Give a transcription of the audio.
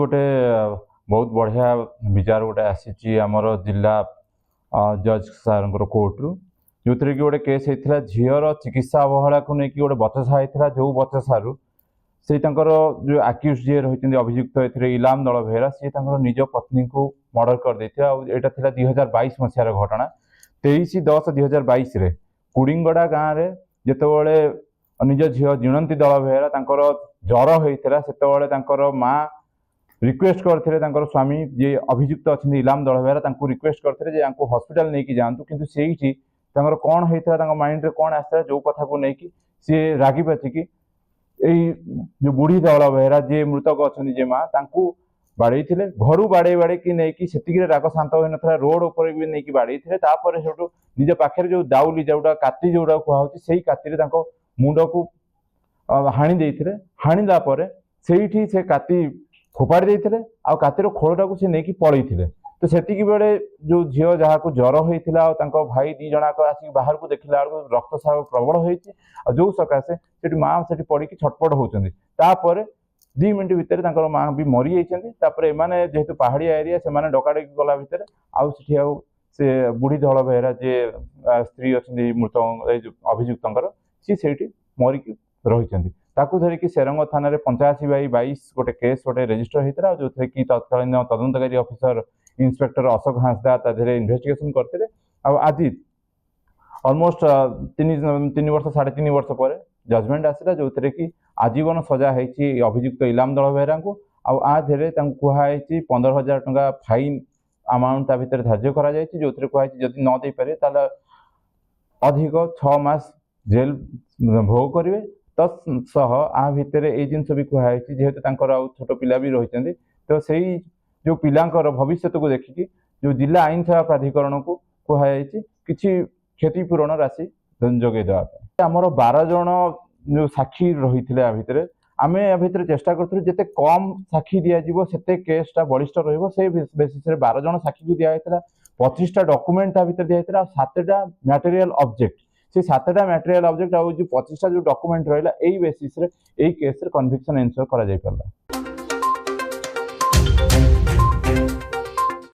गोटे बहुत बढ़िया विचार गोटे आसी आमर जिला जज सार कोर्टरू जो थी कि गोटे केस होता झीर चिकित्सा अवहेला को लेकिन गोटे बचसा होता जो बचसारू से जो आक्यूज जी रही अभियुक्त इलाम दल बेहरा सी निज पत्नी को मर्डर कर देता यहाँ 2022 मसीहार घटना 23/10/2022 कुड़िंगड़ा गाँव में जितेबाला निज झील जिणंती दल बेहरा ज्वर होता से माँ रिक्वेस्ट करते स्वामी जी अभियुक्त अच्छा इलाम दल बेहरा रिक्वेस्ट करते हॉस्पिटल नहीं जातु किंतु से कौन होता माइंड रे कौन आसता जो कथा को लेकिन सी रागी पचिकी जो बुढ़ी दल बेहरा जी मृतक अच्छा जे माँ बाड़े घर बाड़े बाड़े कि नहीं से राग शांत हो ना रोड उपर भी नहीं बाड़े से निज पाखे जो दाउली जोटा काती जोटा कहुच्छी से काती मुंड को हाणी देते हाणीला से काती फोपाड़ी देते आ कातीर खोलटा को नहीं पलैते तो सेतिकी बेले जो झील जहाँ को ज्वर होता भाई दी जनाक आसिक बाहर को देखला रक्तस्राव प्रबल होती जो सकाशे से माँ से पड़ी छटपट होती 2 मिनट भितर माँ भी मरी जाती एमाने जेहेतु पहाड़िया एरिया से डकाडकी गला भितर आउ से बुढ़ी दल बेहरा जे स्त्री अच्छी मृत अभियुक्त सी मरिक रही धरिकी सेरंग थाना 85/22 गोटे केस गोटे रेजिस्टर होता जो थे कि तत्कालीन तदंतकारी officer inspector Ashok Hansda investigation करते आज ऑलमोस्ट 3 वर्ष 3.5 वर्ष पर जजमेंट आसला जो थे कि आजीवन सजा होती अभियुक्त इलाम दल बेहरा को आधे कहुई 15,000 टंका फाइन अमाउंट ता भर धार्य कर जो कहुई जदि न दे पारे अधिक 6 मास जेल भोग करेंगे तत्सह आ भितर ये जिनस भी कहुई जेहेतु छोट पिला भी रही तो से जो पिलांकर भविष्य को देखिकी जो जिला आईन सेवा प्राधिकरण को कहुई कि क्षतिपूरण राशि जोगे देवाई आमर 12 जन जो साक्षी रही भितर आम या भितर चेष्टा करूँ जिते कम साक्षी दिज्व से केसटा बलिष्ठ रे बेसीस 12 जन साक्षी को दिखाई 25टा डॉक्यूमेंट भितर दिखाई 7टा मटेरियल ऑब्जेक्ट से 7टा मटेरियल ऑब्जेक्ट आ 25टा जो डॉक्यूमेंट रहा यही बेसीस केस कन्विक्शन एनश्योर करा जाई परला।